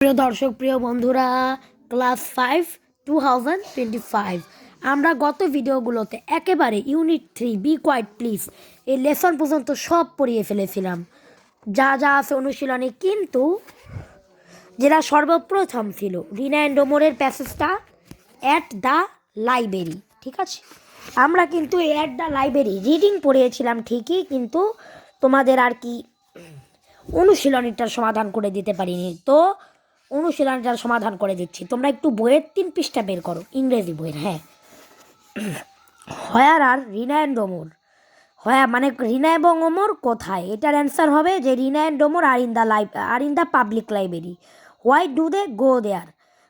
প্রিয় দর্শক, প্রিয় বন্ধুরা, ক্লাস 5 2025 আমরা গত ভিডিওগুলোতে একেবারে ইউনিট 3 বি কোয়াইট প্লিজ এই লেসন পর্যন্ত সব পড়িয়ে ফেলেছিলাম, যা যা আছে অনুশীলনে। কিন্তু যেটা সর্বপ্রথম ছিল রিনা অ্যান্ড ডোমোরের প্যাসেজটা অ্যাট দ্য লাইব্রেরি, ঠিক আছে। আমরা কিন্তু অ্যাট দ্য লাইব্রেরি রিডিং পড়িয়েছিলাম ঠিকই, কিন্তু তোমাদের আর কি অনুশীলনীটার সমাধান করে দিতে পারিনি। তো অনুশীলনটার সমাধান করে দিচ্ছি, তোমরা একটু বইয়ের 3 পৃষ্ঠা বের করো, ইংরেজি বইয়ের। হ্যাঁ, হোয়ার আর রিনা অ্যান্ড ডোমোর, হ্যাঁ মানে রিনা এবং ওমর কোথায়, এটার অ্যান্সার হবে যে Rina and Domor are in the public library. Why do they go there,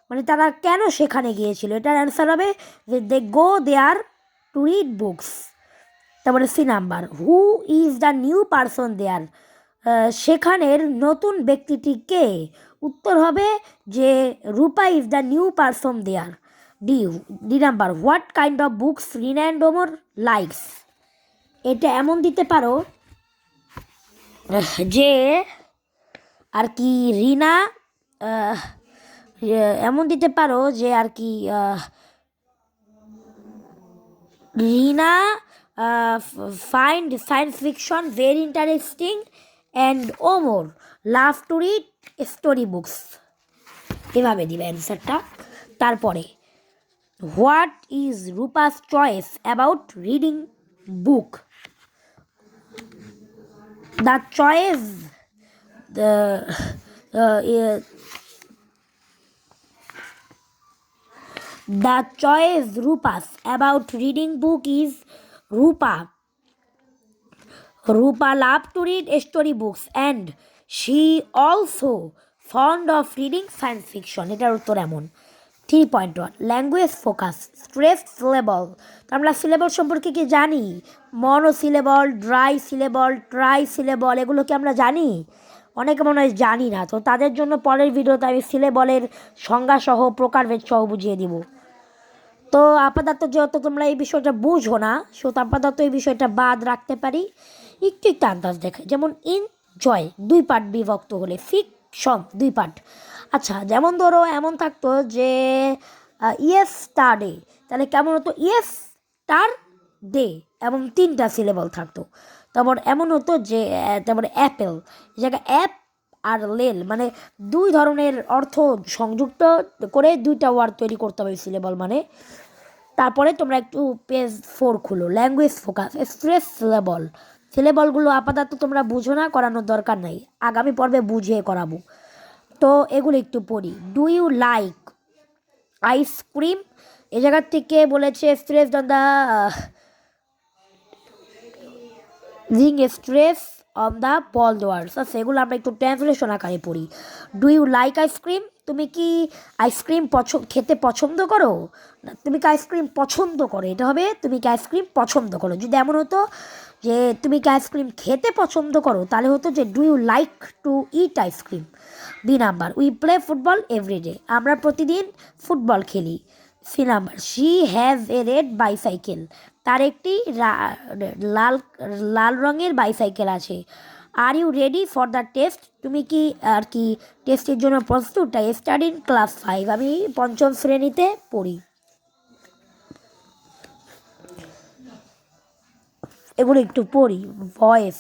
মানে তারা কেন সেখানে গিয়েছিল, এটার অ্যান্সার হবে যে they go there to read books. তারপরে C number, who is the new person there, সেখানের নতুন ব্যক্তিটি কে, উত্তর হবে যে Rupa is the new person there. D number, what kind of books Rina and Domor likes, এটা এমন দিতে পারো যে আর কি রিনা, এমন দিতে পারো যে আর কি রিনা find science fiction very interesting and Omar love to read story books, এভাবে দিবে অ্যান্সারটা। তারপরে what is Rupa's choice about reading book, the choice the choice Rupas about reading book is Rupa loved to read story books and she also fond of reading science fiction. এটার উত্তর এমন। 3.1 language focus stress syllable, তো আমরা syllable সম্পর্কে কি জানি? Mono syllable, ড্রাই syllable, tri syllable, এগুলো কি আমরা জানি? অনেকে মনে হয় জানি না। তো তাদের জন্য পরের ভিডিওতে আমি সিলেবলের সংজ্ঞাসহ প্রকারভেদ সহ বুঝিয়ে দিব। তো আপাতত যেহেতু তোমরা এই বিষয়টা বুঝো না, সো আপাতত এই বিষয়টা বাদ রাখতে পারি। একটু একটু আন্দাজ দেখায়, যেমন এনজয় 2 পার্ট বিভক্ত হলে, ফিকশন 2 পার্ট। আচ্ছা, যেমন ধরো এমন থাকতো যে ইয়েস স্টার ডে, তাহলে কেমন হতো? ইয়েস স্টার ডে, এবং 3টা সিলেবল থাকতো। তারপর এমন হতো যে তারপরে অ্যাপেল, জায়গায় অ্যাপ আর লেল, মানে 2 ধরনের অর্থ সংযুক্ত করে 2টা ওয়ার্ড তৈরি করতে হবে সিলেবল মানে। তারপরে তোমরা একটু পেজ 4 খুলো, ল্যাঙ্গুয়েজ ফোকাস স্ট্রেস সিলেবল। সিলেবলগুলো আপাতত তোমরা বুঝো না, করানোর দরকার নাই, আগামী পর্বে বুঝিয়ে করাবো। তো এগুলো একটু পড়ি। ডু ইউ লাইক আইসক্রিম, এ জায়গার থেকে বলেছে stress on the ring stress on the bold words. সেগুলো আমরা একটু ট্রান্সলেশন আকারে পড়ি। ডু ইউ লাইক আইসক্রিম, তুমি কি আইসক্রিম খেতে পছন্দ করো? না, তুমি কি আইসক্রিম পছন্দ করো, এটা হবে তুমি কি আইসক্রিম পছন্দ করো। যদি এমন হতো যে তুমি কি আইসক্রিম খেতে পছন্দ করো, তাহলে হতো যে do you like to eat ice cream. B number, we play football everyday, আমরা প্রতিদিন ফুটবল খেলি। C number, she has a red bicycle, তার একটি লাল লাল রঙের বাইসাইকেল আছে। Are you ready for the test, তুমি কি আর কি টেস্টের জন্য প্রস্তুত? স্টাডি ইন ক্লাস 5, আমি 5ম শ্রেণীতে পড়ি। এগুলো একটু পড়ি। ভয়েস,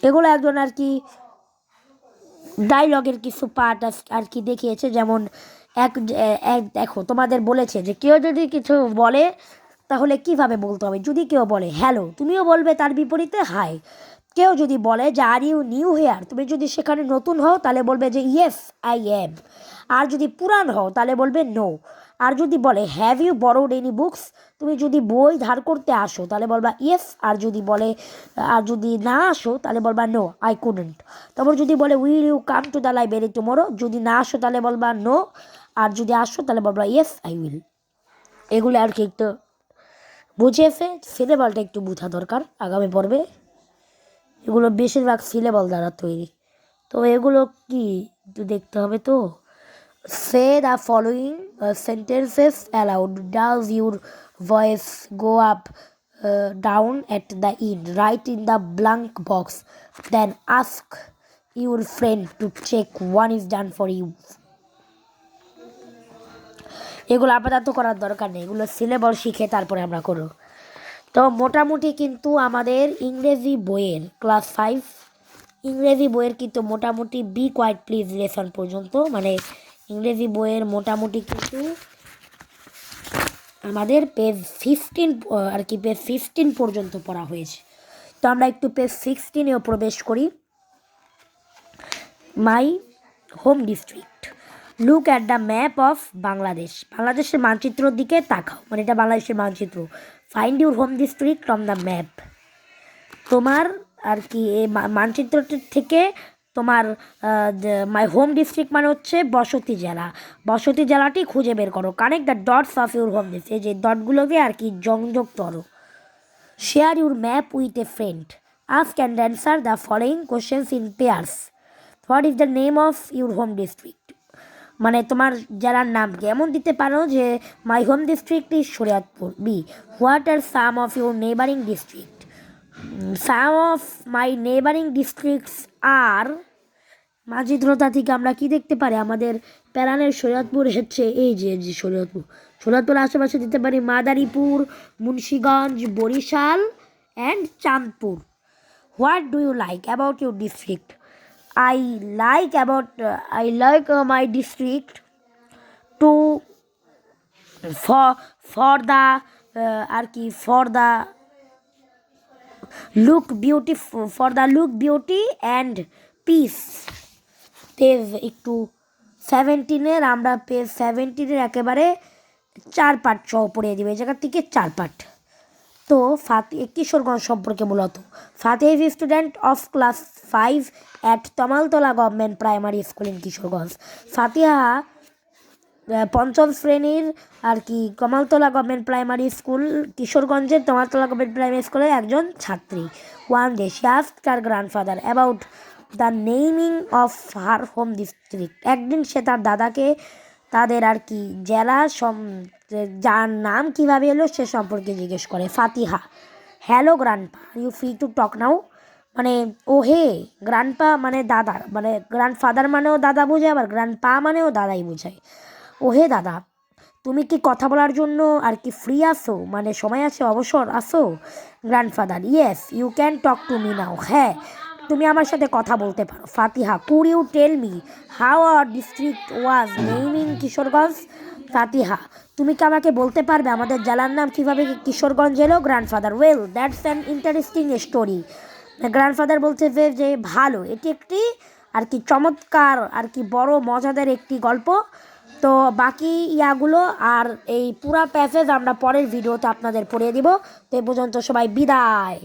এগুলো একজন আর কি ডায়লগের কিছু পার্ট আর কি দেখিয়েছে। যেমন এক দেখো, তোমাদের বলেছে যে কেউ যদি কিছু বলে তাহলে কিভাবে বলতে হবে। যদি কেউ বলে হ্যালো, তুমিও বলবে তার বিপরীতে হাই। কেউ যদি বলে যে আর ইউ নিউ হেয়ার, তুমি যদি সেখানে নতুন হও তাহলে বলবে যে ইয়েস আই অ্যাম। আর যদি পুরান হও তাহলে বলবে নো। আর যদি বলে have you borrowed any books, তুমি যদি বই ধার করতে আসো তাহলে বলবা ইয়েস। আর যদি না আসো তাহলে বলবা নো আই কুডন্ট। তারপর যদি বলে will you come to the library tomorrow, যদি না আসো তাহলে বলবা নো, আর যদি আসো তাহলে বলবা ইয়েস আই উইল। এগুলো আর কি একটু বুঝিয়েছে, সিলেবলটা একটু বোঝা দরকার আগামী পর্বে। এগুলো বেশিরভাগ সিলেবল দ্বারা তৈরি। তো এগুলো কি একটু দেখতে হবে। তো say the following sentences aloud, does your voice go up down at the end, right in the blank box, then ask your friend to check one is done for you. এগুলো আপাতত করার দরকার নেই, এগুলো সিলেবাস শিখে তারপরে আমরা করব। তো মোটামুটি কিন্তু আমাদের ইংরেজি বইয়ের ক্লাস 5 ইংরেজি বইয়ের কিন্তু মোটামুটি বি কোয়াইট প্লিজ লেসন পর্যন্ত, মানে ইংরেজি বইয়ের মোটামুটি কিন্তু আমাদের পেজ 15 আর কি পেজ 15 পর্যন্ত পড়া হয়েছে। তো আমরা একটু পেজ 16এও প্রবেশ করি। মাই home district, look at the map of Bangladesh, বাংলাদেশের মানচিত্রের দিকে তাকাও, মানে এটা বাংলাদেশের মানচিত্র। Find your home district from the map, তোমার আর কি এই মানচিত্রটি থেকে তোমার মাই হোম ডিস্ট্রিক্ট মানে হচ্ছে বসতি জেলা, বসতি জেলাটি খুঁজে বের করো। Connect the dots of your home district, এই যে ডটগুলোকে আর কি সংযোগ করো। Share your map with a friend, ask and answer the following questions in pairs. What is the name of your home district, মানে তোমার জেলার নাম কি, এমন দিতে পারো যে my home district is Shariatpur. B, what are some of your neighbouring district, some of my neighbouring districts are, মানচিত্রতা থেকে আমরা কি দেখতে পারি, আমাদের প্যারানের শরীয়তপুর হচ্ছে এই যে শরীয়তপুর, শরীয়তপুর আশেপাশে দিতে পারি Madaripur, Munshiganj, Barishal and Chandpur. What do you like about your district, I like my district to for the আর কি for the look beautiful, for the look beauty and peace। Page একটু 17-এর আমরা পেজ 17-এর একেবারে 4 পার্ট সহ পড়িয়ে দেবে, এই জায়গা থেকে 4 পার্ট। তো কিশোরগঞ্জ সম্পর্কে মূলত, Fatiha is student of class 5 at Tamaltala government primary school in Kishoreganj. Fatiha 5ম শ্রেণীর আর কি কমালতলা গভর্নমেন্ট প্রাইমারি স্কুল কিশোরগঞ্জের তমালতলা গভর্নমেন্ট প্রাইমারি স্কুলের একজন ছাত্রী। One day she asked her grandfather about the naming of her home district, একদিন সে তার দাদাকে তাদের আর কি জেলা যার নাম কীভাবে এলো সে সম্পর্কে জিজ্ঞেস করে। Fatiha, hello grandpa, you free to talk now, মানে ও হে গ্র্যান্ডপা মানে দাদা, মানে গ্র্যান্ডফাদার মানেও দাদা বোঝায়, আবার গ্র্যান্ডপা মানেও দাদাই বোঝায়। ও হে দাদা, তুমি কি কথা বলার জন্য আর কি ফ্রি আসো, মানে সময় আছে, অবসর আসো। Grandfather, yes you can talk to me now, হ্যাঁ তুমি আমার সাথে কথা বলতে পারো। Fatiha, could you tell me how our district was name in Kishoreganj. Fatiha, তুমি কি আমাকে বলতে পারবে আমাদের জেলার নাম কীভাবে কিশোরগঞ্জ এলো। Grandfather, well that's an interesting story. Grandfather বলছে যে ভালো, এটি একটি আর কি চমৎকার আর কি বড় মজাদার একটি গল্প। তো বাকি ইয়াগুলো আর এই পুরা প্যাসেজ আমরা পরের ভিডিওতে আপনাদের পড়িয়ে দিব। তো এই পর্যন্ত সবাই বিদায়।